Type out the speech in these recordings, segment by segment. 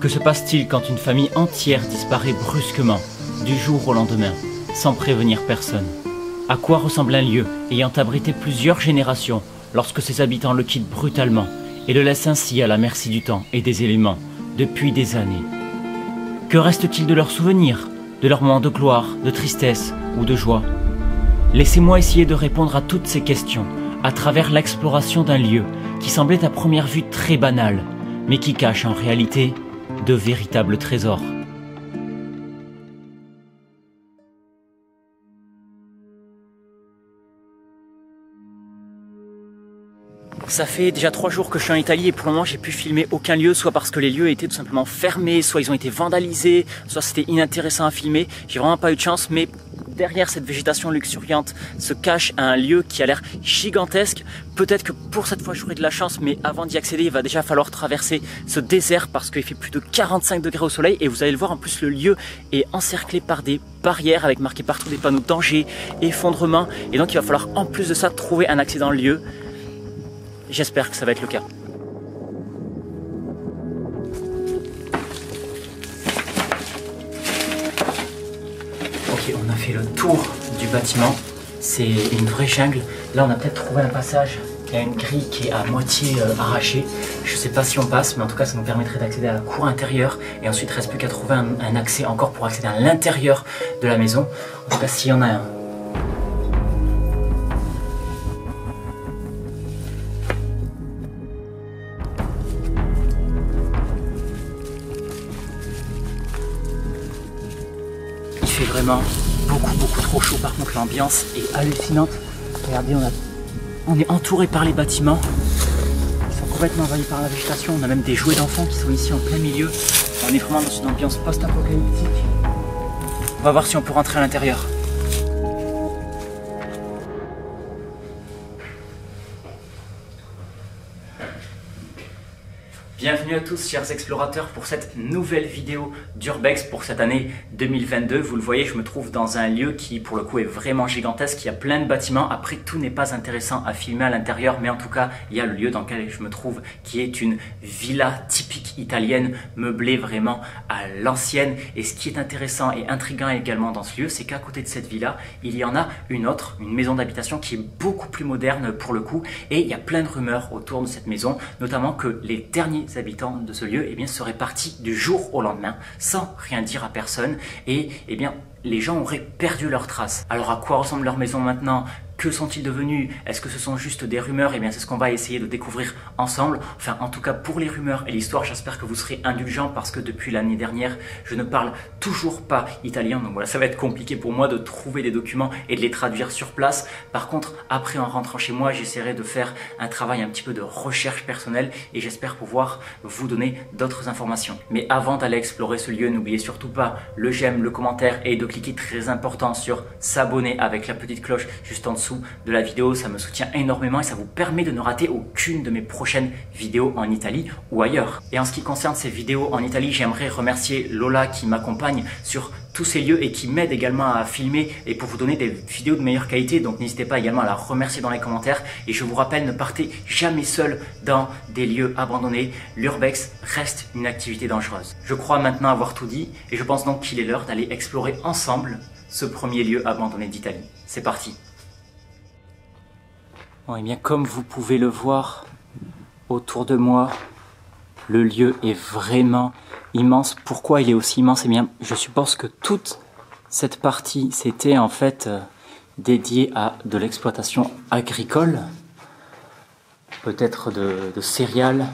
Que se passe-t-il quand une famille entière disparaît brusquement, du jour au lendemain, sans prévenir personne? À quoi ressemble un lieu ayant abrité plusieurs générations lorsque ses habitants le quittent brutalement et le laissent ainsi à la merci du temps et des éléments depuis des années? Que reste-t-il de leurs souvenirs, de leurs moments de gloire, de tristesse ou de joie? Laissez-moi essayer de répondre à toutes ces questions à travers l'exploration d'un lieu qui semblait à première vue très banal, mais qui cache en réalité de véritables trésors. Ça fait déjà 3 jours que je suis en Italie et pour le moment j'ai pu filmer aucun lieu, soit parce que les lieux étaient tout simplement fermés, soit ils ont été vandalisés, soit c'était inintéressant à filmer. J'ai vraiment pas eu de chance, mais derrière cette végétation luxuriante se cache un lieu qui a l'air gigantesque. Peut-être que pour cette fois j'aurai de la chance, mais avant d'y accéder il va déjà falloir traverser ce désert parce qu'il fait plus de 45 degrés au soleil et vous allez le voir, en plus le lieu est encerclé par des barrières avec marqué partout des panneaux danger, effondrement, et donc il va falloir en plus de ça trouver un accès dans le lieu. J'espère que ça va être le cas. Ok, on a fait le tour du bâtiment. C'est une vraie jungle. Là, on a peut-être trouvé un passage. Il y a une grille qui est à moitié arrachée. Je ne sais pas si on passe, mais en tout cas, ça nous permettrait d'accéder à la cour intérieure. Et ensuite, il ne reste plus qu'à trouver un accès encore pour accéder à l'intérieur de la maison. En tout cas, s'il y en a un. Il fait vraiment beaucoup trop chaud, par contre l'ambiance est hallucinante. Regardez, on est entouré par les bâtiments, ils sont complètement envahis par la végétation, on a même des jouets d'enfants qui sont ici en plein milieu. On est vraiment dans une ambiance post-apocalyptique. On va voir si on peut rentrer à l'intérieur. Bienvenue à tous chers explorateurs pour cette nouvelle vidéo d'Urbex pour cette année 2022. Vous le voyez, je me trouve dans un lieu qui pour le coup est vraiment gigantesque. Il y a plein de bâtiments. Après, tout n'est pas intéressant à filmer à l'intérieur, mais en tout cas, il y a le lieu dans lequel je me trouve qui est une villa typique italienne, meublée vraiment à l'ancienne. Et ce qui est intéressant et intriguant également dans ce lieu, c'est qu'à côté de cette villa, il y en a une autre, une maison d'habitation qui est beaucoup plus moderne pour le coup. Et il y a plein de rumeurs autour de cette maison, notamment que les derniers habitants de ce lieu seraient partis du jour au lendemain sans rien dire à personne et les gens auraient perdu leurs traces. Alors à quoi ressemble leur maison maintenant? Que sont-ils devenus? Est-ce que ce sont juste des rumeurs? C'est ce qu'on va essayer de découvrir ensemble. Enfin, en tout cas, pour les rumeurs et l'histoire, j'espère que vous serez indulgents parce que depuis l'année dernière, je ne parle toujours pas italien. Donc voilà, ça va être compliqué pour moi de trouver des documents et de les traduire sur place. Par contre, après, en rentrant chez moi, j'essaierai de faire un travail un petit peu de recherche personnelle et j'espère pouvoir vous donner d'autres informations. Mais avant d'aller explorer ce lieu, n'oubliez surtout pas le j'aime, le commentaire et de cliquer très important sur s'abonner avec la petite cloche juste en dessous de la vidéo. Ça me soutient énormément et ça vous permet de ne rater aucune de mes prochaines vidéos en Italie ou ailleurs. Et en ce qui concerne ces vidéos en Italie, j'aimerais remercier Lola qui m'accompagne sur tous ces lieux et qui m'aide également à filmer et pour vous donner des vidéos de meilleure qualité. Donc n'hésitez pas également à la remercier dans les commentaires. Et je vous rappelle, ne partez jamais seul dans des lieux abandonnés. L'Urbex reste une activité dangereuse. Je crois maintenant avoir tout dit et je pense donc qu'il est l'heure d'aller explorer ensemble ce premier lieu abandonné d'Italie. C'est parti. Bon, comme vous pouvez le voir autour de moi, le lieu est vraiment immense. Pourquoi il est aussi immense? Je suppose que toute cette partie, c'était en fait dédié à de l'exploitation agricole, peut-être de céréales.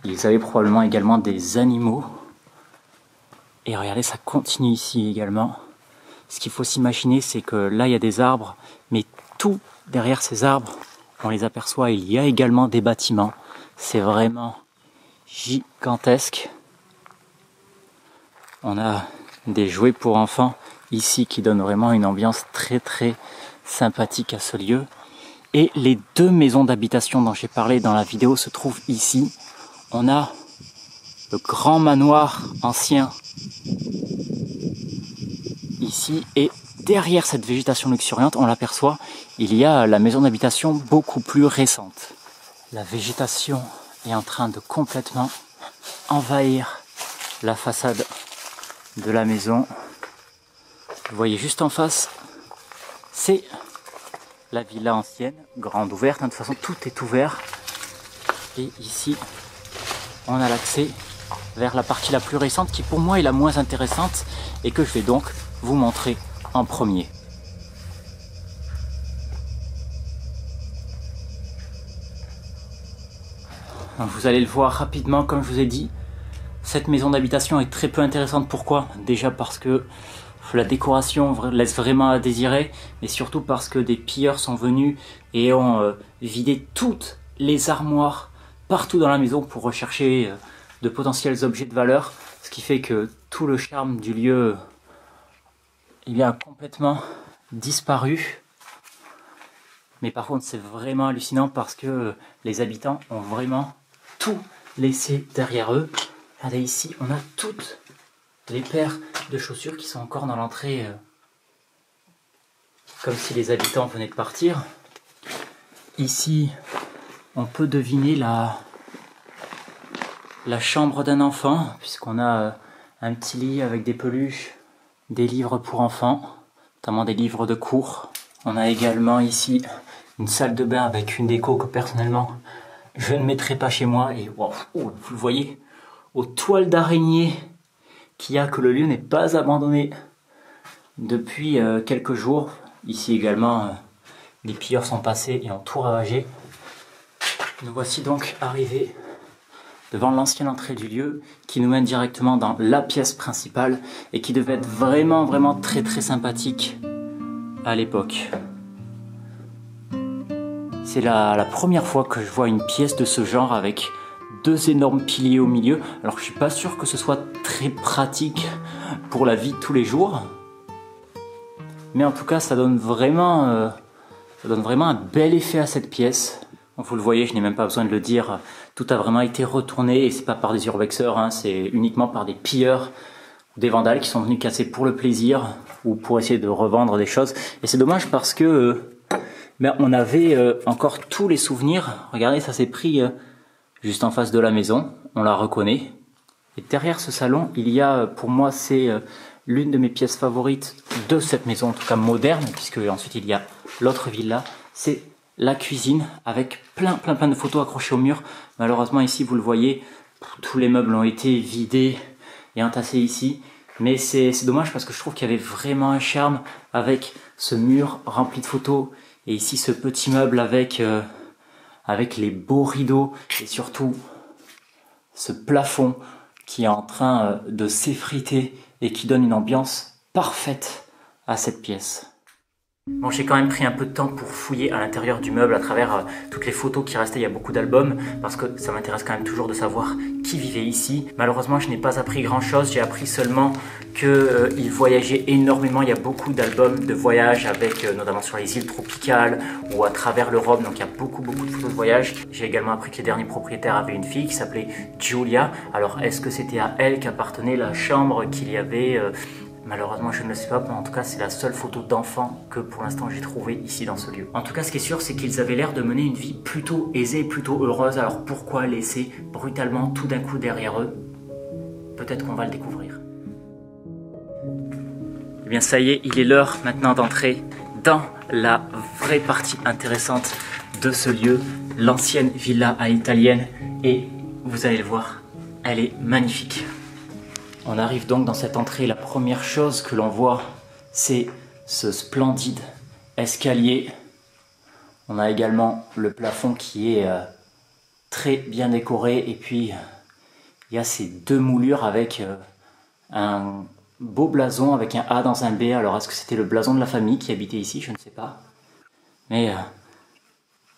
Ils avaient probablement également des animaux. Et regardez, ça continue ici également. Ce qu'il faut s'imaginer, c'est que là, il y a des arbres, mais tout derrière ces arbres, on les aperçoit, il y a également des bâtiments. C'est vraiment gigantesque. On a des jouets pour enfants ici qui donnent vraiment une ambiance très sympathique à ce lieu. Et les 2 maisons d'habitation dont j'ai parlé dans la vidéo se trouvent ici. On a le grand manoir ancien ici et derrière cette végétation luxuriante, on l'aperçoit, il y a la maison d'habitation beaucoup plus récente. La végétation est en train de complètement envahir la façade de la maison. Vous voyez juste en face, c'est la villa ancienne, grande ouverte. De toute façon, tout est ouvert. Et ici, on a l'accès vers la partie la plus récente qui pour moi est la moins intéressante et que je vais donc vous montrer en premier. Donc vous allez le voir rapidement, comme je vous ai dit, cette maison d'habitation est très peu intéressante. Pourquoi? Déjà parce que la décoration laisse vraiment à désirer, mais surtout parce que des pilleurs sont venus et ont vidé toutes les armoires partout dans la maison pour rechercher de potentiels objets de valeur, ce qui fait que tout le charme du lieu a complètement disparu. Mais par contre, c'est vraiment hallucinant parce que les habitants ont vraiment tout laissé derrière eux. Regardez ici, on a toutes les paires de chaussures qui sont encore dans l'entrée, comme si les habitants venaient de partir. Ici, on peut deviner la chambre d'un enfant, puisqu'on a un petit lit avec des peluches, des livres pour enfants, notamment des livres de cours. On a également ici une salle de bain avec une déco que personnellement je ne mettrai pas chez moi. Et wow, vous le voyez, aux toiles d'araignée qu'il y a, que le lieu n'est pas abandonné depuis quelques jours. Ici également, les pilleurs sont passés et ont tout ravagé. Nous voici donc arrivés devant l'ancienne entrée du lieu qui nous mène directement dans la pièce principale et qui devait être vraiment très sympathique à l'époque. C'est la première fois que je vois une pièce de ce genre avec deux énormes piliers au milieu. Alors je suis pas sûr que ce soit très pratique pour la vie de tous les jours, mais en tout cas ça donne vraiment un bel effet à cette pièce. Vous le voyez, je n'ai même pas besoin de le dire, tout a vraiment été retourné et c'est pas par des urbexeurs, hein, c'est uniquement par des pilleurs, des vandales qui sont venus casser pour le plaisir ou pour essayer de revendre des choses. Et c'est dommage parce que on avait encore tous les souvenirs. Regardez, ça s'est pris juste en face de la maison, on la reconnaît. Et derrière ce salon, il y a, pour moi, c'est l'une de mes pièces favorites de cette maison, en tout cas moderne, puisque ensuite il y a l'autre villa, c'est la cuisine avec plein de photos accrochées au mur. Malheureusement ici, vous le voyez, tous les meubles ont été vidés et entassés ici. Mais c'est dommage parce que je trouve qu'il y avait vraiment un charme avec ce mur rempli de photos. Et ici, ce petit meuble avec les beaux rideaux et surtout ce plafond qui est en train de s'effriter et qui donne une ambiance parfaite à cette pièce. Bon, j'ai quand même pris un peu de temps pour fouiller à l'intérieur du meuble à travers toutes les photos qui restaient. Il y a beaucoup d'albums parce que ça m'intéresse quand même toujours de savoir qui vivait ici. Malheureusement, je n'ai pas appris grand chose. J'ai appris seulement qu'il voyageait énormément. Il y a beaucoup d'albums de voyage avec notamment sur les îles tropicales ou à travers l'Europe. Donc il y a beaucoup de photos de voyage. J'ai également appris que les derniers propriétaires avaient une fille qui s'appelait Giulia. Alors est-ce que c'était à elle qu'appartenait la chambre qu'il y avait Malheureusement, je ne le sais pas, mais en tout cas, c'est la seule photo d'enfant que pour l'instant j'ai trouvée ici dans ce lieu. En tout cas, ce qui est sûr, c'est qu'ils avaient l'air de mener une vie plutôt aisée, plutôt heureuse. Alors pourquoi laisser brutalement tout d'un coup derrière eux? Peut-être qu'on va le découvrir. Eh bien, ça y est, il est l'heure maintenant d'entrer dans la vraie partie intéressante de ce lieu, l'ancienne villa à italienne. Et vous allez le voir, elle est magnifique. On arrive donc dans cette entrée, la première chose que l'on voit, c'est ce splendide escalier. On a également le plafond qui est très bien décoré et puis il y a ces deux moulures avec un beau blason avec un A dans un B. Alors est-ce que c'était le blason de la famille qui habitait ici? Je ne sais pas. Mais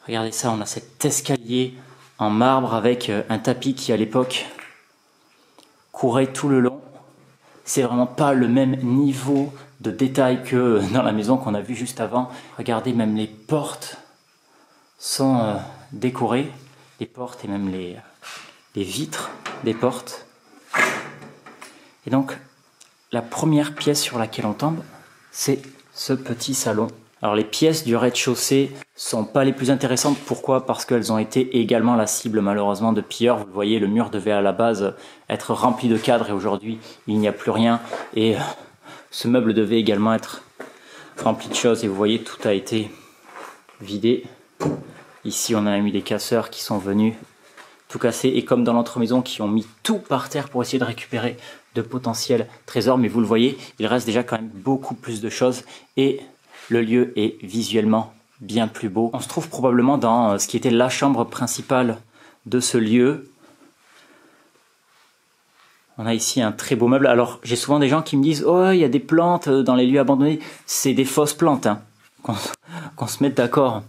regardez ça, on a cet escalier en marbre avec un tapis qui à l'époque courait tout le long. C'est vraiment pas le même niveau de détail que dans la maison qu'on a vu juste avant. Regardez, même les portes sont décorées. Les portes et même les vitres des portes. Et donc, la première pièce sur laquelle on tombe, c'est ce petit salon Alors les pièces du rez-de-chaussée sont pas les plus intéressantes. Pourquoi? Parce qu'elles ont été également la cible malheureusement de pilleurs. Vous le voyez, le mur devait à la base être rempli de cadres et aujourd'hui il n'y a plus rien. Et ce meuble devait également être rempli de choses et vous voyez tout a été vidé. Ici on a mis des casseurs qui sont venus tout casser et comme dans l'autre maison qui ont mis tout par terre pour essayer de récupérer de potentiels trésors. Mais vous le voyez, il reste déjà quand même beaucoup plus de choses et le lieu est visuellement bien plus beau. On se trouve probablement dans ce qui était la chambre principale de ce lieu. On a ici un très beau meuble. Alors j'ai souvent des gens qui me disent « Oh, il y a des plantes dans les lieux abandonnés. » C'est des fausses plantes, hein. Qu'on se mette d'accord.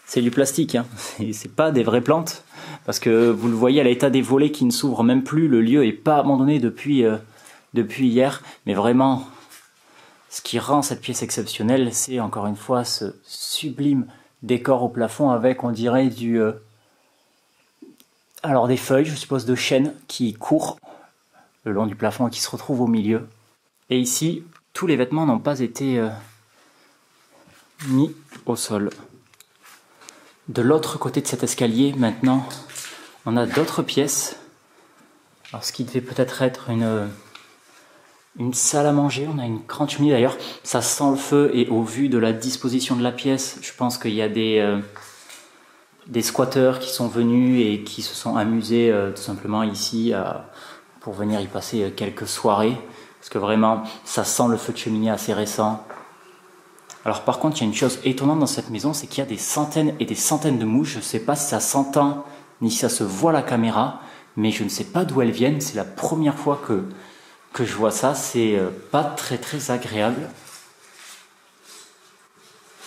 C'est du plastique, hein. C'est pas des vraies plantes. Parce que vous le voyez à l'état des volets qui ne s'ouvrent même plus. Le lieu n'est pas abandonné depuis hier. Mais vraiment... Ce qui rend cette pièce exceptionnelle, c'est encore une fois ce sublime décor au plafond avec, on dirait, alors des feuilles, je suppose, de chêne qui courent le long du plafond et qui se retrouvent au milieu. Et ici, tous les vêtements n'ont pas été mis au sol. De l'autre côté de cet escalier, maintenant, on a d'autres pièces. Alors, ce qui devait peut-être être une salle à manger, on a une grande cheminée d'ailleurs, ça sent le feu et au vu de la disposition de la pièce, je pense qu'il y a des squatteurs qui sont venus et qui se sont amusés tout simplement ici pour venir y passer quelques soirées, parce que vraiment ça sent le feu de cheminée assez récent. Alors par contre il y a une chose étonnante dans cette maison, c'est qu'il y a des centaines et des centaines de mouches, je ne sais pas si ça s'entend ni si ça se voit à la caméra, mais je ne sais pas d'où elles viennent, c'est la première fois que je vois ça, c'est pas très agréable.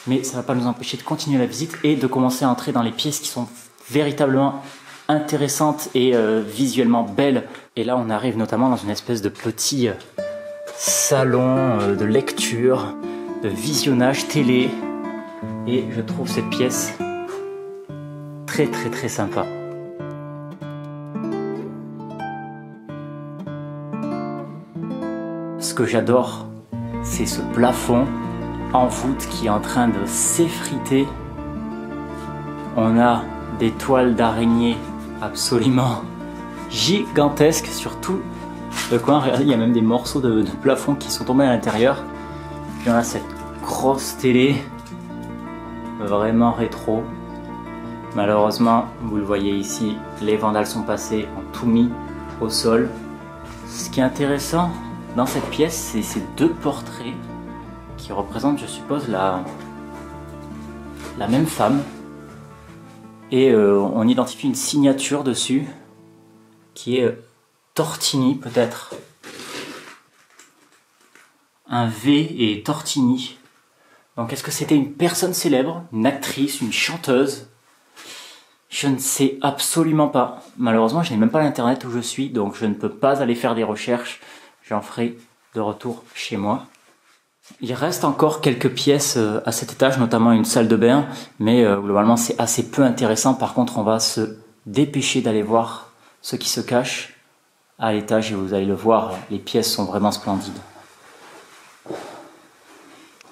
Mais ça ne va pas nous empêcher de continuer la visite et de commencer à entrer dans les pièces qui sont véritablement intéressantes et visuellement belles. Et là on arrive notamment dans une espèce de petit salon de lecture, de visionnage télé. Et je trouve cette pièce très sympa. Ce que j'adore, c'est ce plafond en voûte qui est en train de s'effriter. On a des toiles d'araignée absolument gigantesques sur tout le coin. Regardez, il y a même des morceaux de plafond qui sont tombés à l'intérieur. Puis on a cette grosse télé, vraiment rétro. Malheureusement, vous le voyez ici, les vandales sont passés, ont tout mis au sol. Ce qui est intéressant dans cette pièce, c'est ces deux portraits qui représentent, je suppose, la même femme. Et on identifie une signature dessus qui est Tortini peut-être. Un V et Tortini. Donc est-ce que c'était une personne célèbre, une actrice, une chanteuse? Je ne sais absolument pas. Malheureusement, je n'ai même pas l'internet où je suis, donc je ne peux pas aller faire des recherches. J'en ferai de retour chez moi. Il reste encore quelques pièces à cet étage, notamment une salle de bain, mais globalement c'est assez peu intéressant. Par contre, on va se dépêcher d'aller voir ce qui se cache à l'étage et vous allez le voir, les pièces sont vraiment splendides.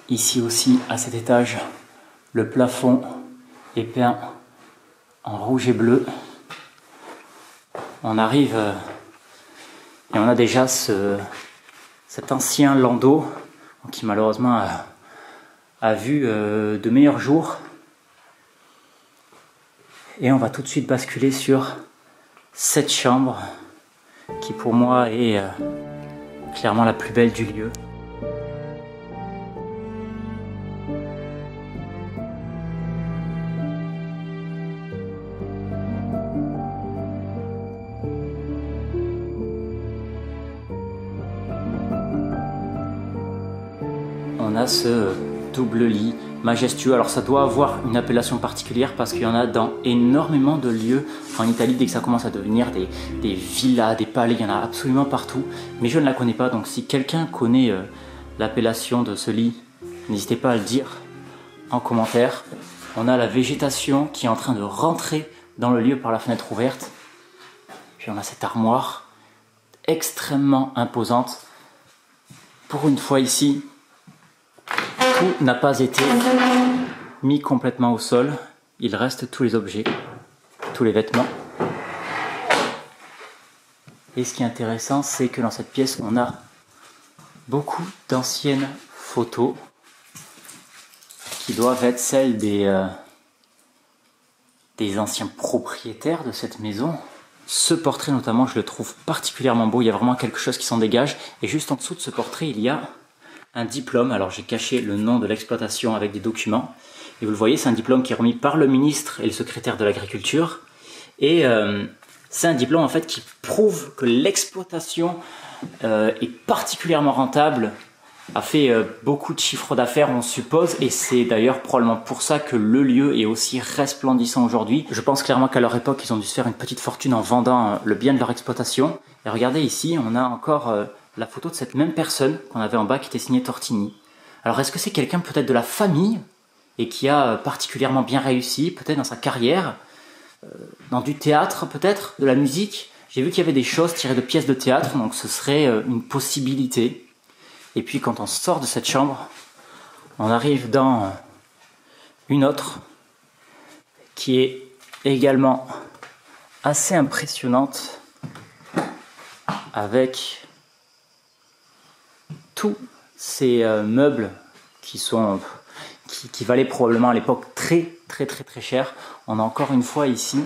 Ici aussi, à cet étage, le plafond est peint en rouge et bleu. On arrive et on a déjà cet ancien landau qui malheureusement a vu de meilleurs jours. Et on va tout de suite basculer sur cette chambre qui pour moi est clairement la plus belle du lieu. On a ce double lit majestueux. Alors ça doit avoir une appellation particulière parce qu'il y en a dans énormément de lieux en Italie. Dès que ça commence à devenir des villas, des palais, il y en a absolument partout. Mais je ne la connais pas, donc si quelqu'un connaît l'appellation de ce lit, n'hésitez pas à le dire en commentaire. On a la végétation qui est en train de rentrer dans le lieu par la fenêtre ouverte. Puis on a cette armoire extrêmement imposante. Pour une fois ici, Tout n'a pas été mis complètement au sol. Il reste tous les objets, tous les vêtements. Et ce qui est intéressant, c'est que dans cette pièce, on a beaucoup d'anciennes photos qui doivent être celles des anciens propriétaires de cette maison. Ce portrait notamment, je le trouve particulièrement beau, il y a vraiment quelque chose qui s'en dégage. Et juste en dessous de ce portrait, il y a un diplôme. Alors j'ai caché le nom de l'exploitation avec des documents. Et vous le voyez, c'est un diplôme qui est remis par le ministre et le secrétaire de l'agriculture. Et c'est un diplôme en fait qui prouve que l'exploitation est particulièrement rentable, a fait beaucoup de chiffres d'affaires on suppose, et c'est d'ailleurs probablement pour ça que le lieu est aussi resplendissant aujourd'hui. Je pense clairement qu'à leur époque ils ont dû se faire une petite fortune en vendant le bien de leur exploitation. Et regardez ici, on a encore la photo de cette même personne qu'on avait en bas qui était signée Tortini. Alors est-ce que c'est quelqu'un peut-être de la famille et qui a particulièrement bien réussi peut-être dans sa carrière, dans du théâtre peut-être, de la musique? J'ai vu qu'il y avait des choses tirées de pièces de théâtre, donc ce serait une possibilité. Et puis quand on sort de cette chambre, on arrive dans une autre qui est également assez impressionnante, avec tous ces meubles qui valaient probablement à l'époque très cher. On a encore une fois ici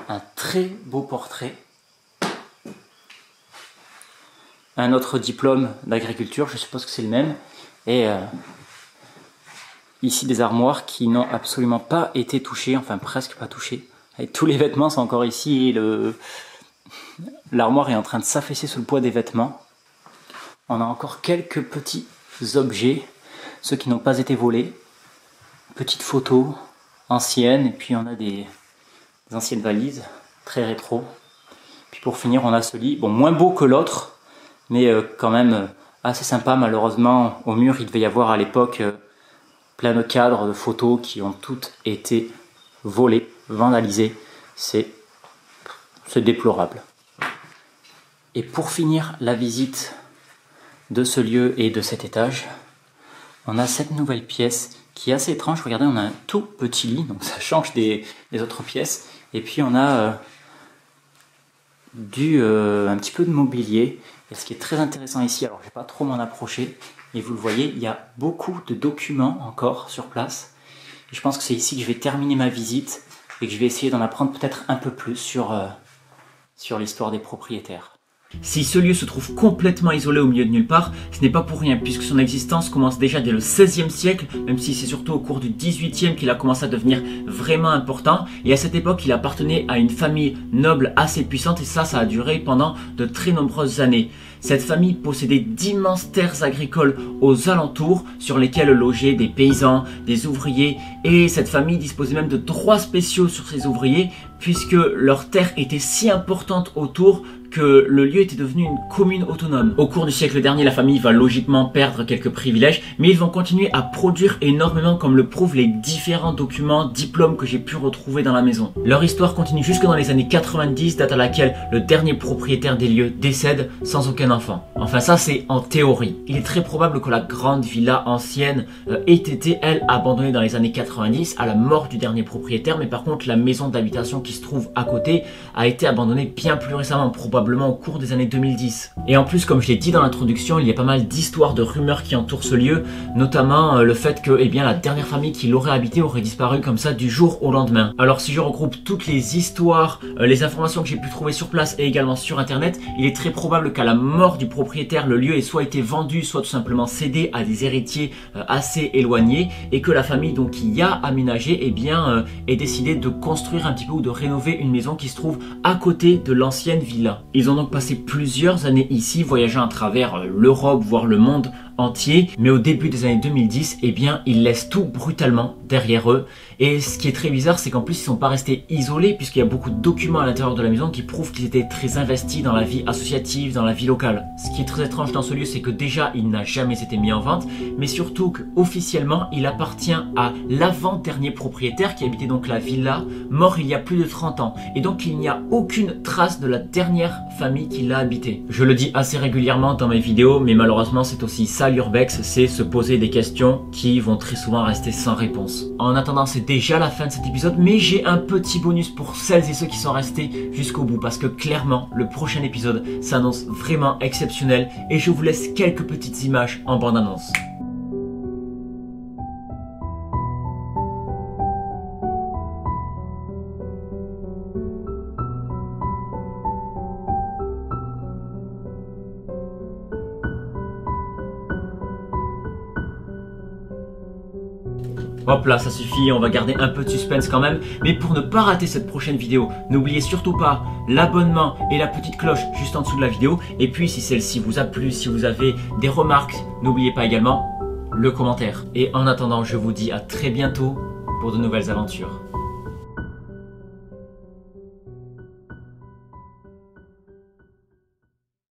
un très beau portrait. Un autre diplôme d'agriculture, je suppose que c'est le même. Et ici des armoires qui n'ont absolument pas été touchées, enfin presque pas touchées. Et tous les vêtements sont encore ici et l'armoire est en train de s'affaisser sous le poids des vêtements. On a encore quelques petits objets, ceux qui n'ont pas été volés. Petites photos anciennes, et puis on a des anciennes valises, très rétro. Puis pour finir, on a ce lit, bon, moins beau que l'autre, mais quand même assez sympa. Malheureusement, au mur, il devait y avoir à l'époque plein de cadres de photos qui ont toutes été volées, vandalisées. C'est déplorable. Et pour finir la visite de ce lieu et de cet étage, on a cette nouvelle pièce qui est assez étrange. Regardez, on a un tout petit lit, donc ça change des autres pièces. Et puis on a un petit peu de mobilier. Et ce qui est très intéressant ici, alors je ne vais pas trop m'en approcher, mais vous le voyez, il y a beaucoup de documents encore sur place. Et je pense que c'est ici que je vais terminer ma visite et que je vais essayer d'en apprendre peut-être un peu plus sur l'histoire des propriétaires. Si ce lieu se trouve complètement isolé au milieu de nulle part, ce n'est pas pour rien, puisque son existence commence déjà dès le XVIe siècle, même si c'est surtout au cours du XVIIIe qu'il a commencé à devenir vraiment important. Et à cette époque, il appartenait à une famille noble assez puissante, et ça a duré pendant de très nombreuses années. Cette famille possédait d'immenses terres agricoles aux alentours, sur lesquelles logeaient des paysans, des ouvriers, et cette famille disposait même de droits spéciaux sur ces ouvriers, puisque leurs terres étaient si importantes autour que le lieu était devenu une commune autonome. Au cours du siècle dernier, la famille va logiquement perdre quelques privilèges, mais ils vont continuer à produire énormément, comme le prouvent les différents documents, diplômes que j'ai pu retrouver dans la maison. Leur histoire continue jusque dans les années 90, date à laquelle le dernier propriétaire des lieux décède sans aucun enfant. Enfin ça c'est en théorie. Il est très probable que la grande villa ancienne ait été, elle, abandonnée dans les années 90 à la mort du dernier propriétaire, mais par contre la maison d'habitation qui se trouve à côté a été abandonnée bien plus récemment, probablement au cours des années 2010. Et en plus, comme je l'ai dit dans l'introduction, il y a pas mal d'histoires, de rumeurs qui entourent ce lieu, notamment le fait que la dernière famille qui l'aurait habité aurait disparu comme ça du jour au lendemain. Alors si je regroupe toutes les histoires, les informations que j'ai pu trouver sur place et également sur internet, il est très probable qu'à la mort du propriétaire, le lieu ait soit été vendu, soit tout simplement cédé à des héritiers assez éloignés, et que la famille donc qui y a aménagé ait décidé de construire un petit peu ou de rénover une maison qui se trouve à côté de l'ancienne villa. Ils ont donc passé plusieurs années ici, voyageant à travers l'Europe, voire le monde entier, mais au début des années 2010, ils laissent tout brutalement derrière eux. Et ce qui est très bizarre, c'est qu'en plus ils sont pas restés isolés, puisqu'il y a beaucoup de documents à l'intérieur de la maison qui prouvent qu'ils étaient très investis dans la vie associative, dans la vie locale. Ce qui est très étrange dans ce lieu, c'est que déjà il n'a jamais été mis en vente, mais surtout qu'officiellement il appartient à l'avant-dernier propriétaire qui habitait donc la villa, mort il y a plus de 30 ans. Et donc il n'y a aucune trace de la dernière famille qui l'a habité. Je le dis assez régulièrement dans mes vidéos, mais malheureusement c'est aussi ça ça l'urbex, c'est se poser des questions qui vont très souvent rester sans réponse. En attendant, c'est déjà la fin de cet épisode, mais j'ai un petit bonus pour celles et ceux qui sont restés jusqu'au bout, parce que clairement, le prochain épisode s'annonce vraiment exceptionnel et je vous laisse quelques petites images en bande-annonce. Hop là, ça suffit, on va garder un peu de suspense quand même. Mais pour ne pas rater cette prochaine vidéo, n'oubliez surtout pas l'abonnement et la petite cloche juste en dessous de la vidéo. Et puis si celle-ci vous a plu, si vous avez des remarques, n'oubliez pas également le commentaire. Et en attendant, je vous dis à très bientôt pour de nouvelles aventures.